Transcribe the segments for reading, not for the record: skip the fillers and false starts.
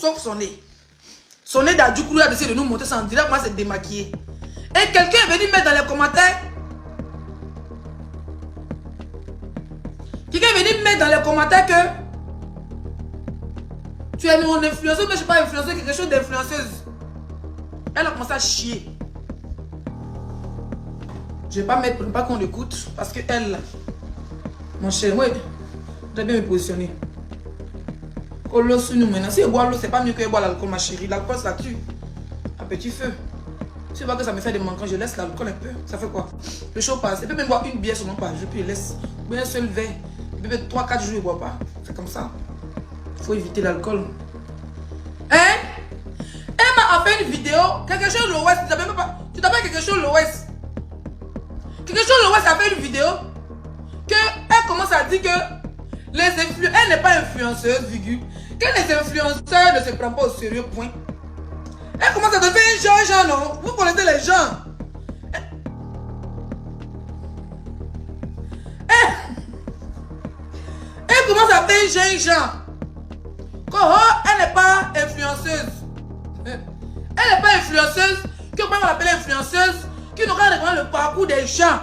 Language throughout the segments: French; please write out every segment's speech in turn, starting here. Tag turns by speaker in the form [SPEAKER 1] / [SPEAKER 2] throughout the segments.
[SPEAKER 1] sauf son nez. Son nez d'Adjoukoulou a décidé de nous montrer ça en direct, moi c'est démaquillé. Et quelqu'un est venu mettre dans les commentaires. Quelqu'un est venu mettre dans les commentaires que tu es mon influenceuse, mais je ne suis pas influenceuse, quelque chose d'influenceuse. Elle a commencé à chier. Je ne vais pas mettre pour ne pas qu'on l'écoute, parce que elle, mon cher, oui, je vais bien me positionner. L'eau sur nous maintenant. Si je bois l'eau, c'est pas mieux que je bois l'alcool, ma chérie. L'alcool, ça tue. À petit feu. Si je vois que ça me fait des manquants, je laisse l'alcool un peu. Ça fait quoi? Le chaud passe. Je peux même boire une bière sur mon page. Je peux laisse. Ou un seul verre. Je peux 3-4 jours, je ne bois pas. C'est comme ça. Il faut éviter l'alcool. Hein? Emma a fait une vidéo. Quelque chose de l'Ouest. Tu t'appelles quelque chose de l'Ouest. Quelque chose de l'Ouest a fait une vidéo. Elle commence à dire que elle n'est pas influenceuse, virgule. Que les influenceurs ne se prennent pas au sérieux, point. Elle commence à devenir genre, non? Vous connaissez les gens. Elle commence à faire genre. Elle n'est pas influenceuse. Elle n'est pas influenceuse. Que on l'appelle influenceuse. Qui n'aura pas le parcours des gens.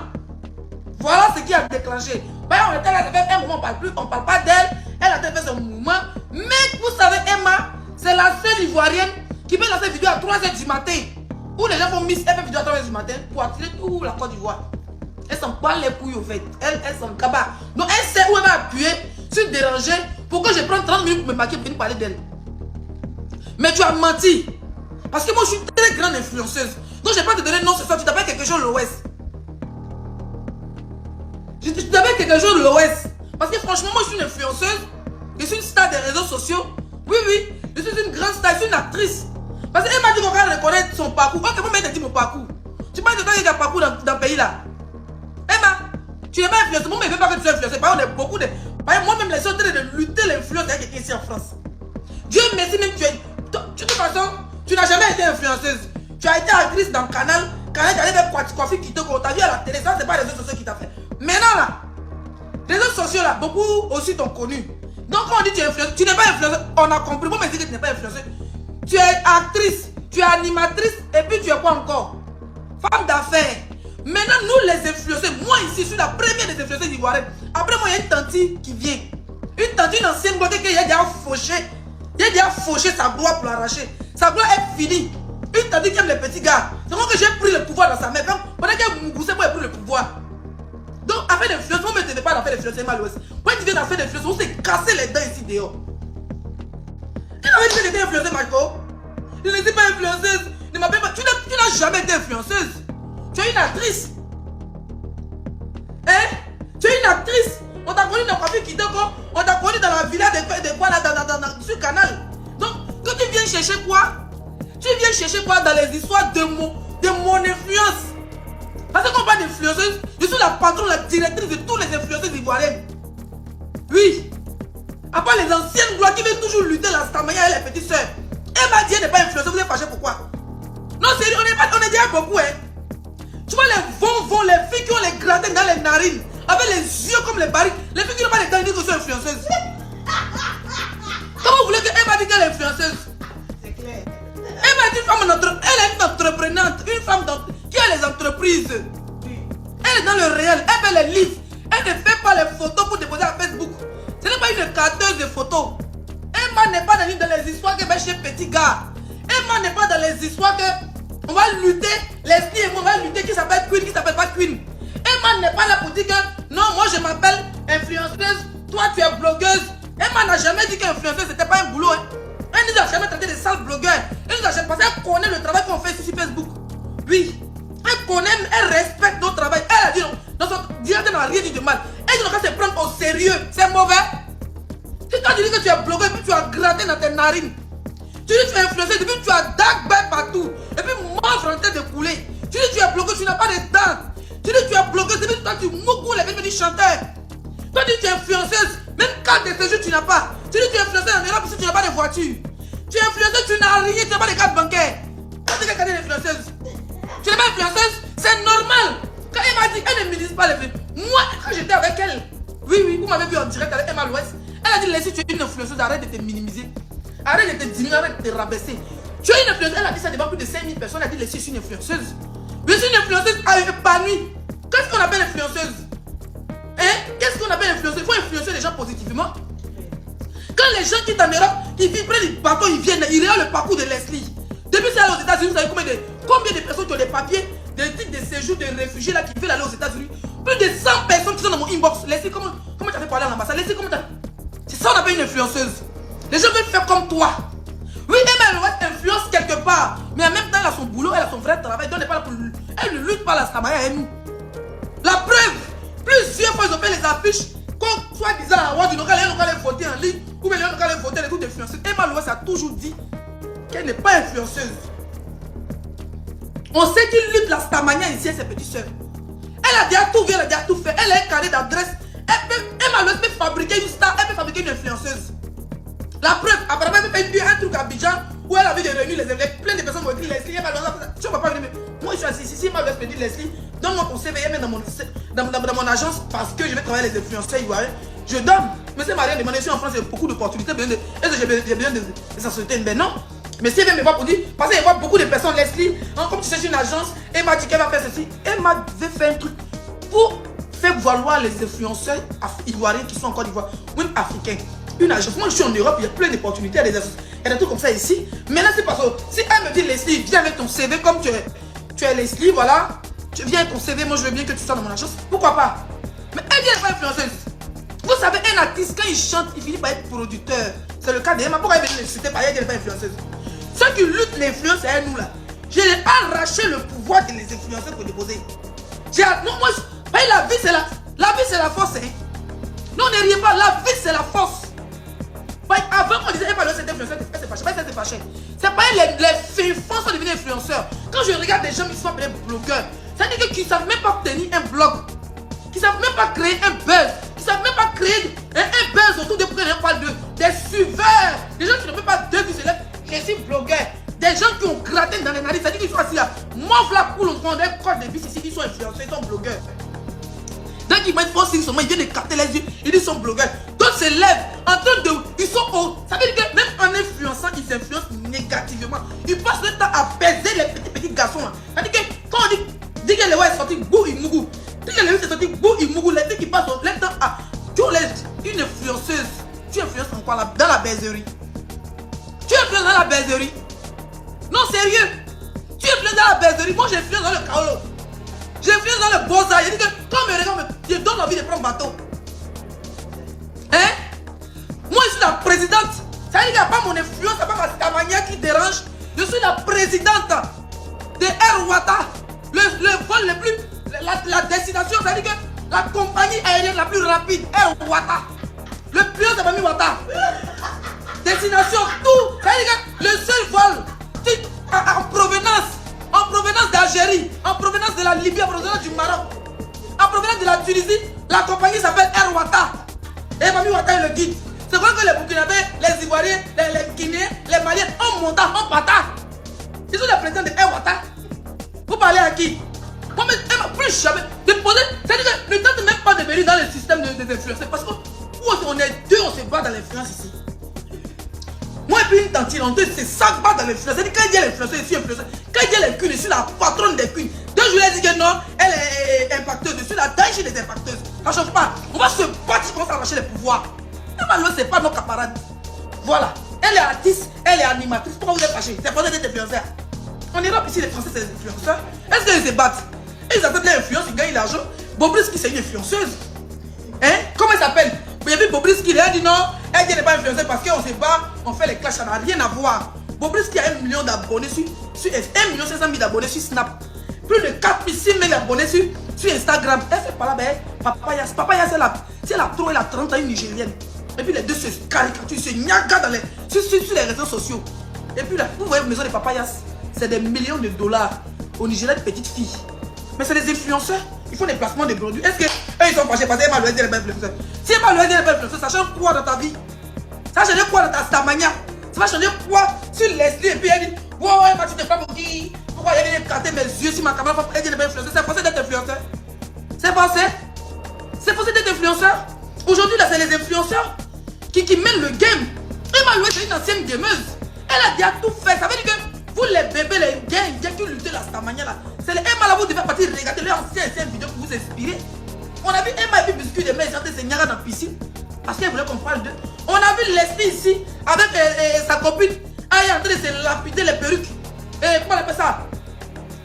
[SPEAKER 1] Voilà ce qui a déclenché. On était là, ça fait un moment, on ne parle plus, on ne parle pas d'elle. Elle a fait son mouvement. Mais vous savez, Emma, c'est la seule Ivoirienne qui peut lancer une vidéo à 3h du matin. Où les gens font miss, elle fait une vidéo à 3h du matin pour attirer tout la Côte d'Ivoire. Elle s'en parle les couilles au fait. Elle s'en cabas. Donc elle sait où elle va appuyer sur déranger pour que je prenne 30 minutes pour me maquiller pour parler d'elle. Mais tu as menti. Parce que moi je suis très grande influenceuse. Donc je ne vais pas te donner le nom ce soir, tu t'appelles quelque chose de l'Ouest. Je t'appelle quelque chose de l'Ouest. Parce que franchement, moi je suis une influenceuse. Je suis une star des réseaux sociaux. Oui, oui. Je suis une grande star, je suis une actrice. Parce qu'elle m'a dit qu'on va reconnaître son parcours. Ok, vous m'avez dit mon parcours. Tu m'as dit que tu as un parcours dans le pays là. Emma, tu n'es pas influenceuse. Moi, je ne veux pas que tu sois influenceuse. Par exemple, on est beaucoup de. Moi-même, les gens sont en train de lutter l'influence avec quelqu'un ici en France. Dieu merci, même tu es. De toute façon, tu n'as jamais été influenceuse. Tu as été actrice dans le canal. Canal, tu as fait Kwasi Kitoko. Tu as vu à la télé. Ça, c'est pas les réseaux sociaux qui t'a fait. Maintenant là, les réseaux sociaux là, beaucoup aussi t'ont connu. Donc quand on dit que tu es influenceuse, tu n'es pas influenceuse, on a compris. Moi, mais dis que tu n'es pas influenceuse. Tu es actrice, tu es animatrice et puis tu es quoi encore? Femme d'affaires. Maintenant, nous les influenceurs, moi ici, je suis la première des influenceuses ivoiriennes. Après moi, il y a une tante qui vient. Une tante, une ancienne gloire qui a déjà fauché. Il a déjà fauché sa gloire pour l'arracher. Sa gloire est finie. Une tante qui aime les petits gars. C'est comme que j'ai pris le pouvoir dans sa main. Pendant qu'elle moussait pour prendre le pouvoir. Donc, affaire d'influence, on ne me pas d'affaire d'influence, c'est mal ouest. Quand tu viens d'affaire d'influence, on s'est cassé les dents ici dehors. Tu n'avais dit que j'étais influenceuse, Marco. Je n'étais pas influenceuse. Ne m'appelle pas. Tu n'as jamais été influenceuse. Tu es une actrice. Hein? Tu es une actrice. On t'a connu dans Kwasi Kitoko. On t'a connu dans la villa de quoi là, sur le canal. Donc, quand tu viens chercher quoi? Tu viens chercher quoi dans les histoires de mon influence? Parce qu'on parle d'influenceuse, je suis la patronne, la directrice de tous les influenceurs ivoiriennes. Oui. À part les anciennes gloires qui veulent toujours lutter la Stamaya et les petites soeurs. Elle m'a dit elle n'est pas influenceuse, vous êtes fâché pourquoi? Non, sérieux, on est déjà beaucoup, hein. Tu vois les les filles qui ont les gratins dans les narines, avec les yeux comme les barils. Les filles qui n'ont pas les dents, ils disent que sont influenceuses. Comment vous voulez qu'elle m'a dit qu'elle est influenceuse? C'est clair. Elle m'a dit elle est une entreprenante, une femme qui a les entreprises. Elle est dans le réel, elle fait les livres. Elle ne fait pas les photos pour déposer à Facebook. Ce n'est pas une carteuse de photos. Emma n'est pas dans les histoires que va chez petit gars. Emma n'est pas dans les histoires que on va lutter, Leslie et moi on va lutter qui s'appelle Queen, qui s'appelle pas Queen. Emma n'est pas là pour dire que non, moi je m'appelle influenceuse, toi tu es blogueuse. Emma n'a jamais dit qu'influenceuse c'était pas un boulot. Hein. Elle nous a jamais traité de sales blogueurs. Elle nous a jamais parce qu'elle connaît le travail qu'on fait ici sur Facebook. Oui. Elle connaît, elle respecte notre travail. Elle a dit non. Dans son directeur n'a rien dit de mal. Elle dit non, quand c'est prendre au sérieux, c'est mauvais. Si toi tu dis que tu es blogueur et puis tu as gratté dans tes narines. Tu dis que tu es influenceur et puis tu as dark bag partout. Et puis mange en train de couler. Tu dis que tu es blogueur, tu n'as pas de dents. Tu dis que tu es blogueur et puis toi tu moucous les petits chanteurs. Toi tu dis que tu es influenceuse, même quand de séjour tu n'as pas. Tu dis que tu es influenceuse en Europe parce que tu n'as pas de voiture. Tu es influenceuse, tu n'as rien, tu n'as pas de carte bancaire. Toi tu es quelqu'un d'influenceuse. Tu n'es pas influenceuse, c'est normal. Quand elle m'a dit, elle ne minimise pas les filles. Moi, quand j'étais avec elle, oui, vous m'avez vu en direct avec Emma l'Ouest, elle a dit, Leslie, tu es une influenceuse, arrête de te minimiser. Arrête de te diminuer, arrête de te rabaisser. Tu es une influenceuse, elle a dit ça devant plus de 5000 personnes, elle a dit je suis une influenceuse. Je suis une influenceuse épanouie. Qu'est-ce qu'on appelle influenceuse? Hein? Qu'est-ce qu'on appelle influenceuse? Il faut influencer les gens positivement. Quand les gens quittent en Europe, ils prennent le bateau, ils viennent, ils regardent le parcours de Leslie. Depuis ça, aux États-Unis, vous savez combien de personnes qui ont des papiers, des titres de séjour, de réfugiés là, qui veulent aller aux États-Unis? Plus de 100 personnes qui sont dans mon inbox. Leslie, comment tu as fait parler à l'ambassade? Leslie, comment tu as... C'est ça qu'on appelle une influenceuse. Les gens veulent faire comme toi. Oui, elle influence quelque part. Mais en même temps, elle a son boulot, elle a son vrai travail. Donc, elle n'est pas là pour... Elle ne lutte pas la Samaya et nous. La preuve, plusieurs fois, ils ont fait les affiches. Quand soi-disant, du local, elle allait voter en ligne. Ou bien elle allait voter les trucs d'influenceuse. Emma Loès a toujours dit qu'elle n'est pas influenceuse. On sait qu'il lutte la Stamania ici et ses petites soeurs. Elle a déjà tout vu, elle a déjà tout fait. Elle a un carnet d'adresse. Emma Loès peut fabriquer une star, elle peut fabriquer une influenceuse. La preuve, apparemment, elle fait un truc à Abidjan où elle avait réuni les élèves. Plein de personnes m'ont dit Leslie, Emma Loès. Tu ne vas pas venir. Moi, je suis assis ici. Emma Loès me dit Leslie, donne-moi ton CV, dans mon agence parce que je vais travailler les influenceurs ivoiriens. Je donne. Mais c'est Marie demandé si en France il y a beaucoup d'opportunités. Est-ce que j'ai besoin de sa société? Ben non. Mais si elle vient me voir pour dire, parce qu'il y a beaucoup de personnes, Leslie, comme tu cherches une agence, elle m'a dit qu'elle va faire ceci. Elle m'a fait faire un truc pour faire valoir les influenceurs ivoiriens qui sont en Côte d'Ivoire, ou même africains. Une agence. Moi je suis en Europe, il y a plein d'opportunités, il y a des trucs comme ça ici. Mais là c'est parce que si elle me dit Leslie, viens avec ton CV comme tu es Leslie, voilà. Tu viens avec ton CV, moi je veux bien que tu sois dans mon agence. Pourquoi pas? Mais elle vient pas influenceuse. Vous savez, un artiste, quand il chante, il finit par être producteur. C'est le cas d'Emma. Pourquoi elle vient l'insulter par elle, elle n'est pas influenceuse? Ceux qui luttent l'influence, c'est nous là. J'ai arraché le pouvoir de les influenceurs pour déposer. Non, moi, la vie c'est la force. Hein. Non, ne riez pas, la vie c'est la force. Avant, on disait, Emma, c'est influenceur, elle s'est fâchée. Elle s'est fâchée. C'est pas les fins sont devenus influenceurs. Quand je regarde des gens qui sont appelés blogueurs, ça veut dire qu'ils ne savent même pas tenir un blog. Qui ne savent même pas créer un buzz. Qui ne savent même pas créer un buzz autour de pourquoi on parle des suiveurs. Des gens qui ne peuvent pas deux qui se lèvent. Je suis blogueur. Des gens qui ont gratté dans les narices. Ça veut dire qu'ils sont assis là. Move la coule au fond d'un code de bis ici. Ils sont influenceurs, ils sont blogueurs. Donc ils mettent force seulement, ils viennent de capter les yeux. Ils disent qu'ils sont blogueurs. D'autres se lèvent en train de... Ils sont hauts. Ça veut dire que même en influençant, ils influencent négativement. Ils passent le temps à baiser les petits garçons là. Ça veut dire que quand on dit que les ouais est sorti, bou, il mougou. Dès que les filles sont sorties, bou, il mougou. Les filles qui passent le temps à... Tu es une influenceuse. Tu influences en quoi là? Dans la baiserie. Tu influences dans la baiserie. Non, sérieux. Tu influences dans la baiserie. Moi, j'influence dans le kaolo. J'influence dans le beaux-arts. Je dis que quand me regarde, je donne envie de prendre bateau. Hein? Moi, je suis la présidente. Ça veut dire qu'il n'y a pas mon influence, il n'y a pas ma stamania qui dérange. Je suis la présidente de Air Ouattara. Le vol le plus... La destination, ça veut dire que la compagnie aérienne la plus rapide, Air Ouattara. Le pilote de Mami Ouattara. Destination, tout. Ça veut dire que le seul vol en provenance d'Algérie, en provenance de la Libye, en provenance du Maroc, en provenance de la Tunisie, la compagnie s'appelle Air Ouattara. Et Mami Ouattara est le guide. C'est vrai que les Burkinabés, les Ivoiriens, les Guinéens, les Maliens, en montant, en partant. Ils sont les présidents de Air Ouattara. Vous parlez à qui? Moi, mais elle m'a plus jamais déposé. C'est-à-dire que ne tente même pas de venir dans le système des influenceurs. Parce que on est deux, on se bat dans l'influence ici. Moi et puis une tantine, on se sac bat dans l'influence. C'est-à-dire quand il y a l'influenceur, je suis influenceur. Quand il y a les queens, je suis la patronne des queens. Deux jours, elle dit que non, elle est impacteuse. Je suis la danger des impacteuses. Ça ne change pas. On va se battre pour s'arracher les pouvoirs. Emma, c'est pas nos camarades. Voilà. Elle est artiste, elle est animatrice. Pourquoi vous êtes fâchés? C'est pour d'être influenceur. En Europe, ici, les Français, c'est des influenceurs. Est-ce qu'ils se battent? Ils acceptent l'influence, ils gagnent l'argent. Bobrisky, c'est une influenceuse. Hein? Comment elle s'appelle? Il y avait Bobrisky, elle a dit non, elle n'est pas influenceuse parce qu'on se bat, on fait les clashs, ça n'a rien à voir. Bobrisky a 1 million d'abonnés sur 1 500 000 d'abonnés sur Snap. Plus de 4 6 000 abonnés sur Instagram. Elle fait par là, ben, Papayas. Papayas, c'est la trop, elle a 30 ans, une Nigérienne. Et puis les deux se caricaturent, se niaga sur les réseaux sociaux. Et puis là, vous voyez la maison de Papayas, c'est des millions de dollars au Nigeria de petites filles. Mais c'est des influenceurs, ils font des placements de produits. Est-ce qu'eux ils sont fâchés parce qu'Emma Loès est pas influenceur? Si Emma Loès est pas influenceur, ça change quoi dans ta vie? Ça change quoi dans ta stamania? Ça va changer quoi sur Leslie? Et puis elle dit, ouais, tu t'es pas pour qui? Pourquoi elle vient écarter mes yeux sur ma caméra? Elle dit, elle n'est pas influenceur. C'est forcé d'être influenceur. C'est forcé. C'est forcé d'être influenceur. Aujourd'hui, là, c'est les influenceurs qui mènent le game. Emma Louis, c'est une ancienne gameuse. Elle a déjà tout fait. Ça veut dire que vous, les bébés, les gains qui luttent là, cette manière-là, c'est les Emma là, vous devez partir regarder les anciennes vidéos pour vous inspirer. On a vu Emma et puis Biscuit de Mets chanter Seigneur dans la piscine. Parce qu'elle voulait qu'on parle d'eux. On a vu Leslie ici, avec sa copine. Elle est en train de se lapider les perruques. Comment on appelle ça?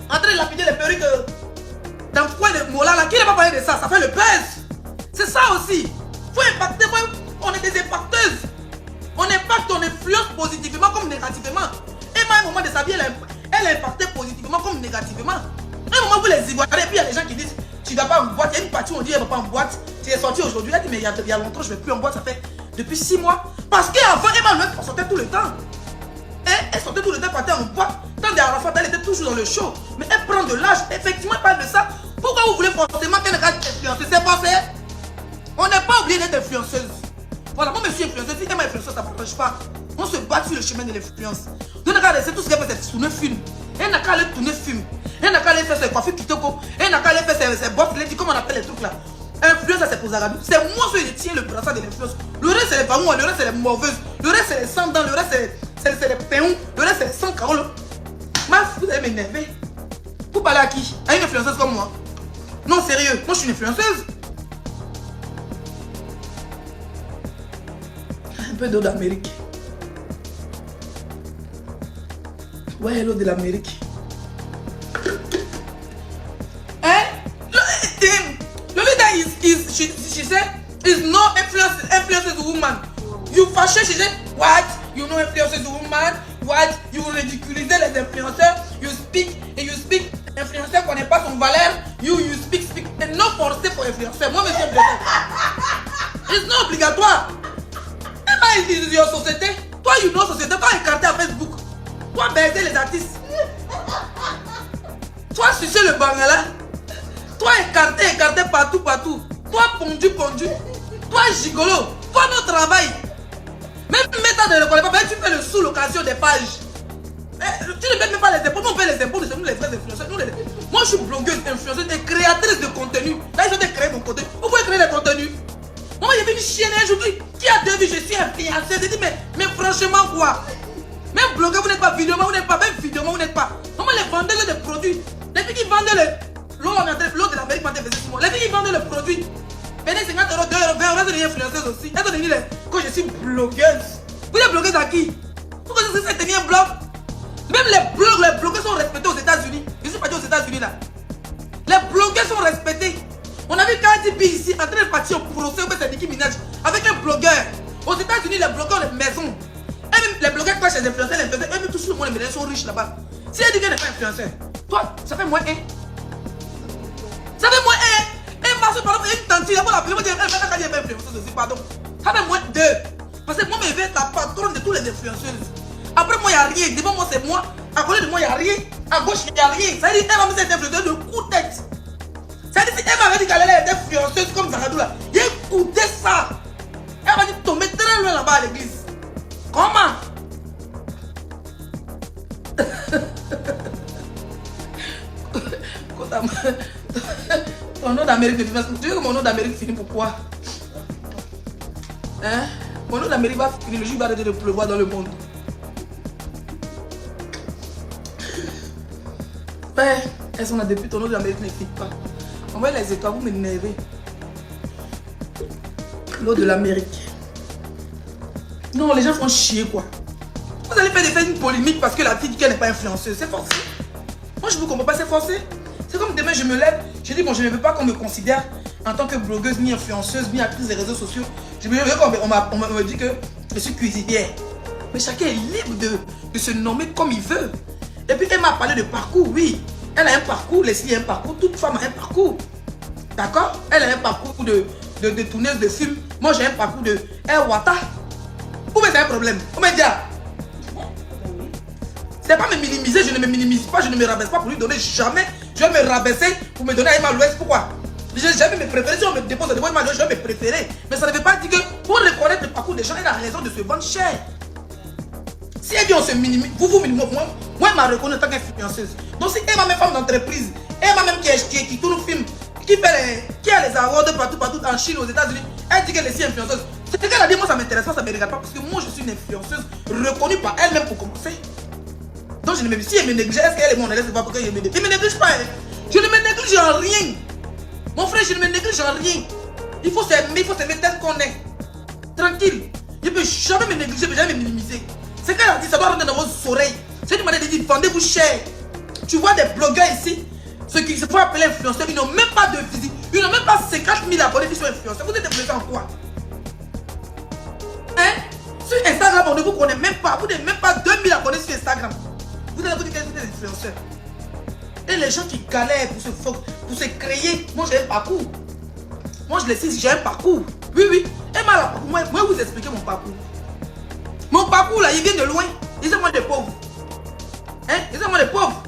[SPEAKER 1] En train de lapider les perruques dans le coin de Mola là. Qui n'a pas parlé de ça? Ça fait le buzz. C'est ça aussi. Faut impacter. On est des impacteuses. On impacte, on influence positivement comme négativement. Emma, à un moment de sa vie, elle a impacté positivement comme négativement. À un moment, vous les Ivoiriens, et puis il y a des gens qui disent tu ne vas pas en boîte. Il y a une partie où on dit elle ne va pas en boîte. Tu es sorti aujourd'hui. Elle dit mais il y a longtemps, je ne vais plus en boîte. Ça fait depuis 6 mois. Parce qu'avant, Emma, elle sortait tout le temps. Elle sortait tout le temps, partait en boîte. Tant d'Arafat, elle était toujours dans le show. Mais elle prend de l'âge. Effectivement, elle parle de ça. Pourquoi vous voulez forcément qu'elle reste influenceuse? C'est pas fait. On n'est pas obligé d'être influenceuse. Voilà, moi, je suis influenceuse. Si Emma est influenceuse, ça ne partage pas. On se bat sur le chemin de l'influence. Donc, regardez, c'est tout ce qu'elle fait, c'est tourner film. Elle n'a qu'à aller tourner film. Elle n'a qu'à aller faire ses coiffures kitoko. Elle n'a qu'à aller faire ses bottes. Elle dit comment on appelle les trucs là. Influence, ça c'est pour Zagabou. C'est moi qui tiens le brassard de l'influence. Le reste, c'est les parents, le reste, c'est les mauvaises. Le reste, c'est les sans dents. Le reste, c'est les péons. Le reste, c'est les sans caroles. Vous allez m'énerver. Vous parlez à qui? À une influenceuse comme moi? Non, sérieux. Moi, je suis une influenceuse. Un peu d'eau d'Amérique. Ouais, l'eau de l'Amérique. Hein? Le leader she said, is no influences woman. You fâché, she said, what? You know influences woman? What? You ridiculiser les influenceurs? You speak, influenceur connaît pas son valeur. You speak. Et non forcé pour influenceur. Moi, monsieur influenceur. It's not obligatoire. Emma is your société. Toi, you know société. Toi, écarté à Facebook. Toi, baiser les artistes. Toi, sucer le bangala. Toi, écarté partout. Toi, pondu. Toi, gigolo. Toi, notre travail. Même méthode ne le connaît pas. Même tu fais le sous l'occasion des pages. Tu ne payes même pas les impôts. Nous, on paye les impôts. Nous, les vrais influenceurs. Moi, je suis blogueuse, influenceuse et créatrice de contenu. Là, ils ont créé mon contenu. Vous pouvez créer des contenus. Moi, j'ai vu une chienne aujourd'hui qui a deux vies. Je suis influenceuse. J'ai dit, mais franchement, quoi? Même blogueur, vous n'êtes pas. Vidéoman, vous n'êtes pas. Même vidéoman, vous n'êtes pas. Comment les vendeurs de produits? Les filles qui vendaient l'eau de l'Amérique, les filles qui vendaient le produit. Venez 50 €, 2 €, 20 €, elles sont devenues influenceuses aussi. Elles sont devenues quand je suis blogueuse. Vous êtes blogueuse à qui? Pourquoi vous êtes tenir un blog? Même les blogueurs sont respectés aux États-Unis. Je ne suis pas dit aux États-Unis là. Les blogueurs sont respectés. On a vu Cardi B ici en train de partir au procès avec Nicki Minaj avec un blogueur. Aux États-Unis, les blogueurs ont les maisons. Et même les blogueurs clashent les influenceurs, eux-mêmes tous le monde, les médias sont riches là-bas. Si elle dit qu'elle n'est pas influenceur, toi, ça fait moins 1. Ça fait moins 1. Et ma soeur, par exemple, une tante, elle va l'appeler, elle va dire qu'elle n'est pas influenceuse aussi, pardon. Ça fait moins 2. Parce que moi, je vais être la patronne de tous les influenceuses. Après moi, il n'y a rien. Devant moi, c'est moi. À côté de moi, il n'y a rien. À gauche, il n'y a rien. Ça veut dire qu'elle va me faire influenceuse de coup de tête. Ça veut dire si elle m'avait dit qu'elle allait être influenceuse comme Zagadou là, écoutez ça. Elle va dire tomber très loin là-bas à l'église. Comment? Ton nom d'Amérique, tu veux que mon nom d'Amérique finisse pourquoi? Hein? Mon nom d'Amérique va finir, le jour va arrêter de pleuvoir dans le monde. Ouais, elles sont là depuis, ton nom d'Amérique ne finit pas. Envoyez les étoiles, vous m'énervez. L'eau de l'Amérique. Non, les gens font chier quoi. Vous allez faire une polémique parce que la fille dit qu'elle n'est pas influenceuse. C'est forcé. Moi je ne vous comprends pas, c'est forcé. C'est comme demain je me lève, je dis bon je ne veux pas qu'on me considère en tant que blogueuse, ni influenceuse, ni actrice des réseaux sociaux. Je me lève, on me dit que je suis cuisinière. Mais chacun est libre de se nommer comme il veut. Et puis elle m'a parlé de parcours, oui. Elle a un parcours, Leslie a un parcours, toute femme a un parcours. D'accord? Elle a un parcours de tourneuse de film. Moi j'ai un parcours de Wata. Où c'est un problème? On me dit, c'est pas me minimiser, je ne me minimise pas, je ne me rabaisse pas pour lui donner jamais. Je vais me rabaisser pour me donner à Emma Louest. Pourquoi? Je n'ai jamais me préféré. Si on me dépose devant Emma Louest, je vais me préférer. Mais ça ne veut pas dire que pour reconnaître le parcours des gens, elle a raison de se vendre cher. Si elle dit on se minimise, vous minimisez, moi elle m'a reconnu en tant qu'influenceuse. Donc si Emma même femme d'entreprise, Emma même qui tourne le film, qui a les awards partout en Chine, aux États-Unis, elle dit qu'elle est si influenceuse. C'est qu'elle a dit, moi ça m'intéresse pas, ça me regarde pas, parce que moi je suis une influenceuse reconnue par elle-même pour commencer. Donc je ne me dis, si elle me néglige, est-ce qu'elle est mon élève, c'est pas pour qu'elle me néglige. Elle me néglige pas, hein. Je ne me néglige en rien. Mon frère, je ne me néglige en rien. Il faut s'aimer tel qu'on est. Tranquille. Je ne peux jamais me négliger, je ne peux jamais me minimiser. C'est qu'elle a dit, ça doit rentrer dans vos oreilles. C'est une manière de dire, vendez-vous cher. Tu vois des blogueurs ici, ceux qui se font appeler influenceurs, ils n'ont même pas de physique. Ils n'ont même pas 50 000 abonnés qui sont influenceurs. Vous êtes influenceurs en quoi? Hein? Sur Instagram, on ne vous connaît même pas. Vous n'avez même pas 2000 abonnés sur Instagram. Vous allez vous dire que vous êtes des influenceurs. Et les gens qui galèrent pour se créer, moi j'ai un parcours. Moi je le sais, j'ai un parcours. Oui, oui. Et moi vous expliquer mon parcours. Mon parcours là, il vient de loin. Laissez-moi des pauvres. Hein? Laissez-moi des pauvres.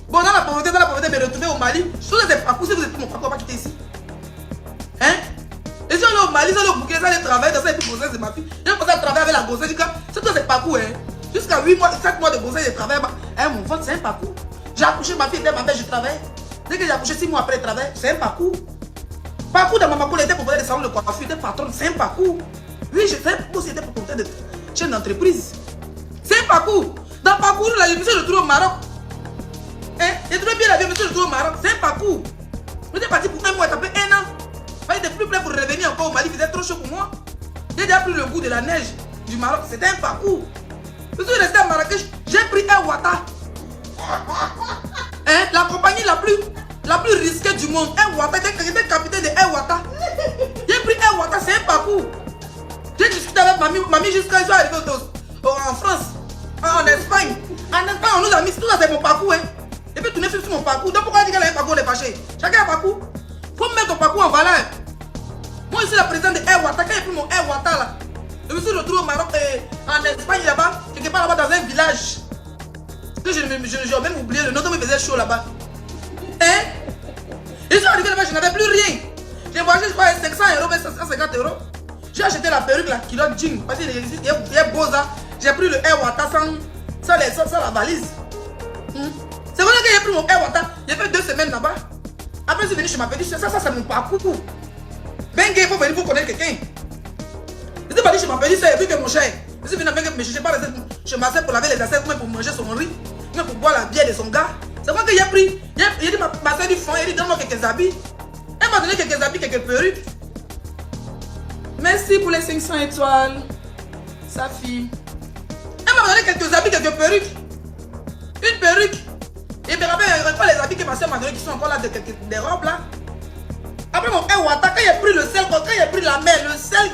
[SPEAKER 1] Bon, dans la pauvreté, me retrouver au Mali. Si vous êtes des parcours, si vous êtes mon parcours, on va quitter ici. Hein? Et si on est au Mali, si on est au Burkina, si on est travailler dans ça, et puis grossesse de ma fille. J'ai commencé à travailler avec la grossesse. C'est tout ce parcours, hein? Jusqu'à 8 mois, 7 mois de grossesse, je travaille. Hein, mon ventre, c'est un parcours. J'ai accouché, ma fille était ma mère, je travaille. Dès que j'ai accouché 6 mois après le travail, c'est un parcours. Parcours dans ma parcours, elle était propriétaire de salon de coiffure, elle était patronne, c'est un parcours. Oui, j'ai fait un parcours, c'était propriétaire de chaîne d'entreprise. C'est un parcours. Dans le parcours, là, je me suis retrouvé au Maroc. Hein? J'ai trouvé bien la vie, je me suis retrouvé au Maroc. C'est un parcours. J'étais parti pour un mois, ça fait un an. Il était plus prêt pour revenir encore au Mali, il faisait trop chaud pour moi. J'ai déjà pris le goût de la neige du Maroc, c'était un parcours. Je suis resté à Marrakech, j'ai pris un Wata. Hein? La compagnie la plus risquée du monde, un Wata, j'étais capitaine de un Wata. J'ai pris un Wata, c'est un parcours. J'ai discuté avec mamie jusqu'à ce qu'ils soient arrivés en France, en Espagne. En Espagne, on nous a mis, tout ça c'est mon parcours. Hein? Et puis tourner sur mon parcours. Donc pourquoi dire qu'elle a un parcours, on est fâché? Chacun a un parcours. Faut mettre ton parcours en valeur. Moi je suis la présidente de Air Wata. Quand j'ai pris mon Air Wata là, je me suis retrouvé au Maroc, en Espagne là-bas, quelque part là-bas dans un village. J'ai même oublié le nom, on me faisait chaud là-bas. Hein? Et je suis arrivé là-bas, je n'avais plus rien. J'ai voyagé, je crois, 500 €, mais 550 €. J'ai acheté la perruque, la culotte jean. Parce qu'il y a beau ça. J'ai pris le Air Wata sans la valise. C'est vrai que j'ai pris mon Air Wata. J'ai fait 2 semaines là-bas. Après, je suis venu chez ma petite soeur. Ça c'est mon parcours. Ben gay, il faut venir pour connaître quelqu'un. Je suis parti chez ma petite soeur, vu que mon cher. Je suis venu avec me chercher pas chez ma soeur pour laver les assiettes, pour manger son riz, même pour boire la bière de son gars. C'est vrai que j'ai pris. Il a dit ma soeur du fond, il a dit donne-moi quelques habits. Elle m'a donné quelques habits, quelques perruques. Merci pour les 500 étoiles. Sa fille. Elle m'a donné quelques habits, quelques perruques. Une perruque. Et me rappelle pas les habits que ma soeur m'a donné qui sont encore là, des robes là. Après mon père Wata, quand il a pris le sel, quand il a pris la mer, le sel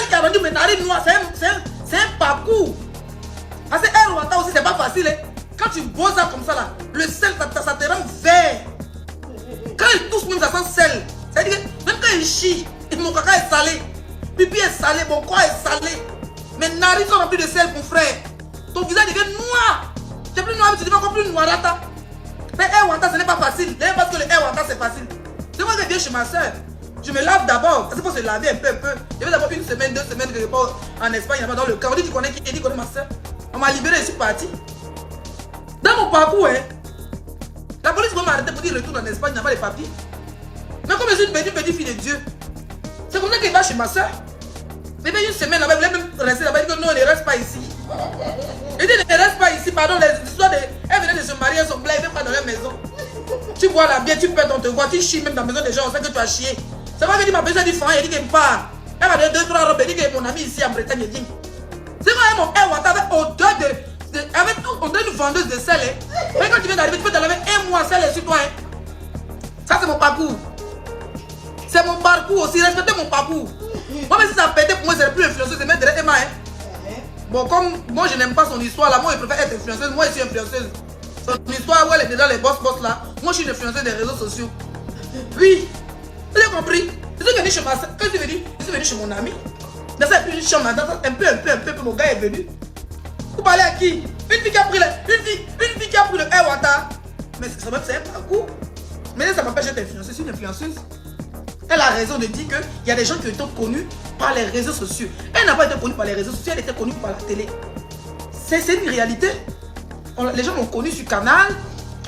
[SPEAKER 1] qui a rendu mes narines noires, c'est un parcours. Parce que un Wata aussi, c'est pas facile. Hein. Quand tu bois ça comme ça là, le sel, ça te rend vert. Quand il tousse même, ça sent sel. C'est-à-dire que même quand il chie, mon caca est salé. Pipi est salé, mon corps est salé. Mes narines sont remplies de sel, mon frère. Ton visage devient noir. Tu es plus noir, tu deviens encore plus noirata. Mais un Wata, ce n'est pas facile. D'ailleurs, parce que le un Wata, c'est facile. C'est moi qui viens chez ma soeur. Je me lave d'abord. C'est pour se laver un peu. Il y avait d'abord 1 semaine, 2 semaines que je pars en Espagne, là-bas dans le camp. On dit, tu connais qui? Il dit, connais ma soeur. On m'a libéré, je suis parti. Dans mon parcours, hein, la police m'a arrêté pour dire retour en Espagne, il n'y a pas de papiers. Mais comme je suis une petite fille de Dieu, c'est comme ça qu'il va chez ma soeur. Mais bien 1 semaine là-bas, il voulait même rester là-bas. Il dit que non, il ne reste pas ici. Il dit, ne reste pas ici, pardon, les histoires de. Elle venait de se marier, son blanc, il ne veut pas dans leur maison. Tu vois la bière, tu perds, on te voit, tu chies même dans la maison des gens, on sait que tu as chié. C'est vrai que dit ma personne dit il dit qu'elle part. Elle m'a donné 2-3 robes, elle dit que mon ami ici en Bretagne, il dit. C'est vrai, mon Air Wata avec odeur avec une vendeuse de sel. Mais quand tu viens d'arriver, tu peux te laver 1 mois sel sur toi. Ça, c'est mon parcours. C'est mon parcours aussi, respectez mon parcours. Moi, même si ça a pété pour moi, c'est le plus influenceuse, c'est mettre derrière Emma. Bon, comme moi, je n'aime pas son histoire là, moi, je préfère être influenceuse. Moi, je suis influenceuse. Son histoire où elle est dedans, les boss là. Moi, je suis une influenceuse des réseaux sociaux. Oui. Vous avez compris? Je suis venu chez ma soeur. Quand je suis venu chez mon ami. Dans cette petite chambre, un peu, mon gars est venu. Vous parlez à qui? Une fille qui a pris le Air Wata. Mais c'est un parcours. Mais ça m'empêche d'être influenceuse. Je suis une influenceuse. Elle a raison de dire qu'il y a des gens qui ont été connus par les réseaux sociaux. Elle n'a pas été connue par les réseaux sociaux, elle était connue par la télé. C'est une réalité. Les gens m'ont connu sur Canal,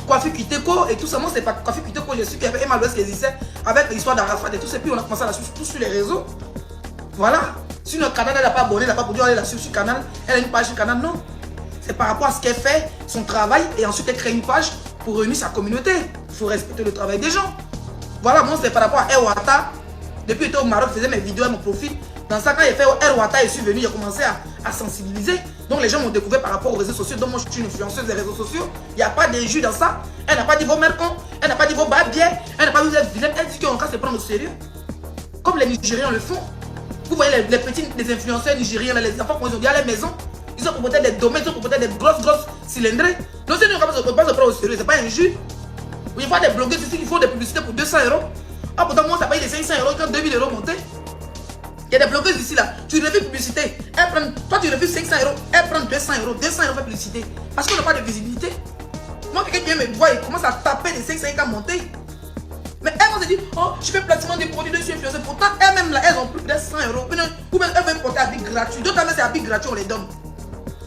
[SPEAKER 1] Coiffure Kiteko et tout ça. Moi, c'est pas Coiffure Kiteko, je suis qui avait Emma Louest qui existait avec l'histoire d'Arafat et tout ça. Puis on a commencé à la suivre tous sur les réseaux. Voilà. Si notre canal, elle n'a pas abonné, elle n'a pas produit, elle a sur le canal, elle a une page sur le canal, non. C'est par rapport à ce qu'elle fait, son travail, et ensuite elle crée une page pour réunir sa communauté. Il faut respecter le travail des gens. Voilà, moi c'est par rapport à Erwata. Depuis que j'étais au Maroc, je faisais mes vidéos à mon profil. Dans ça, quand il fait Erwata, je suis venu, j'ai commencé à sensibiliser. Donc les gens m'ont découvert par rapport aux réseaux sociaux. Donc moi je suis une influenceuse des réseaux sociaux. Il n'y a pas d'injure dans ça. Elle n'a pas dit vos mères cons, elle n'a pas dit vos bas bien, elle n'a pas dit vous êtes vilaine. Elle dit qu'on va se prendre au sérieux. Comme les Nigériens le font. Vous voyez les petits les influenceurs nigériens, les enfants qui ont dit à la maison. Ils ont proposé des domaines, ils ont proposé des grosses cylindrées. Donc si nous ne pouvons pas se prendre au sérieux, c'est pas injure. Il faut des blogueurs ici qui font des publicités pour 200 €. Ah, pourtant, moi, ça paye les 500 € quand 2000 € montent. Il y a des blogueuses ici, là. Tu refuses publicité. Toi, tu refuses 500 €. Elles prennent 200 €. 200 € de publicité. Parce qu'on n'a pas de visibilité. Moi, quelqu'un vient me voir et commence à taper les 500 € à monter. Mais elles vont se dire, oh, je fais placement des produits de chez influenceur. Pourtant, elles-mêmes, là, elles ont plus de 100 €. Ou même, elles veulent porter habit gratuit. D'autres, c'est habit gratuit, on les donne.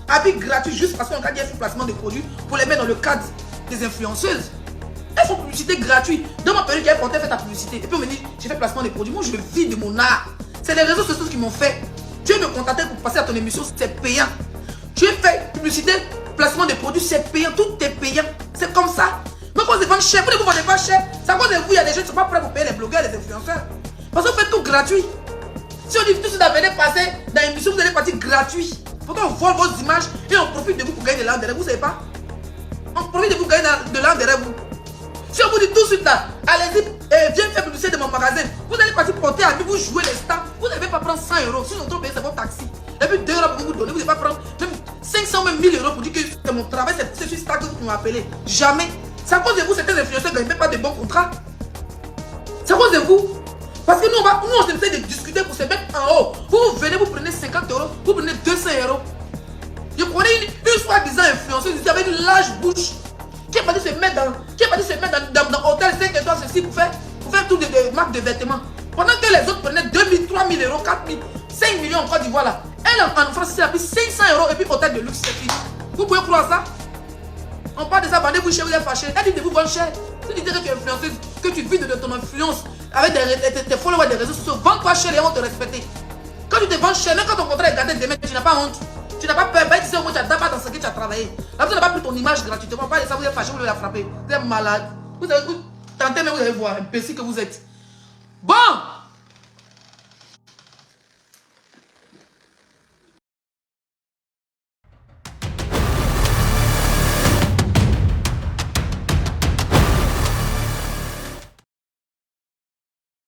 [SPEAKER 1] Habit gratuit, juste parce qu'on a dit un placement de produits pour les mettre dans le cadre des influenceuses. Elles font publicité gratuite. Dans ma période qui est portée, fait ta publicité. Et puis on me dit, j'ai fait placement des produits. Moi, je vis de mon art. C'est les réseaux sociaux qui m'ont fait. Tu veux me contacter pour passer à ton émission, c'est payant. Tu as fait publicité, placement des produits, c'est payant. Tout est payant. C'est comme ça. Mais quand vous vendez cher, vous ne vous vendez pas cher. C'est à cause de vous, il y a des gens qui ne sont pas prêts pour payer les blogueurs, les influenceurs. Parce qu'on fait tout gratuit. Si on dit tout de suite à venir passer dans l'émission, vous allez partir gratuit. Pourtant, on vole vos images et on profite de vous pour gagner de l'argent derrière vous, ne savez pas? On profite de vous gagner de l'argent derrière vous. Si on vous dit tout de suite là, allez-y, viens faire publicité de mon magasin, vous allez partir porter à vous jouer les stars, vous n'allez pas prendre 100 €. Si on trop payé, c'est votre taxi. Et puis 2 € pour vous donner, vous n'allez pas prendre même 500 même 1000 € pour dire que c'est mon travail, c'est sur star que vous m'appelez. Jamais. C'est à cause de vous, certains influenceurs ne gagnent même pas de bons contrats. C'est à cause de vous. Parce que nous, on essaie de discuter pour se mettre en haut. Vous venez, vous prenez 50 €, vous prenez 200 €. Je connais une soi-disant influenceuse ici avec une large bouche qui est partie se mettre dans hôtel 5 étoiles ceci pour faire tout de marques de vêtements. Pendant que les autres prenaient 2 000, 3 000 €, 4 000, 5 millions en Côte d'Ivoire là. Elle en France, elle a pris 500 € et puis hôtel de luxe, c'est fini. Vous pouvez croire ça? On parle de ça, vendez-vous cher, vous êtes fâché. Elle dit de vous vendre cher. Si tu dis que tu es influenceuse, que tu vis de ton influence avec tes followers des réseaux sociaux, vends-toi cher et on te respecter. Quand tu te vends cher, même quand ton contrat est gardé demain, tu n'as pas honte. Tu n'as pas peur, tu sais au moins tu n'as pas dans ce que tu as travaillé. Là, vous n'avez pas pris ton image gratuitement. On parle de ça, vous êtes fâché, vous voulez la frapper. Vous êtes malade. Vous tentez, mais vous allez voir, imbécile que vous êtes. Bon!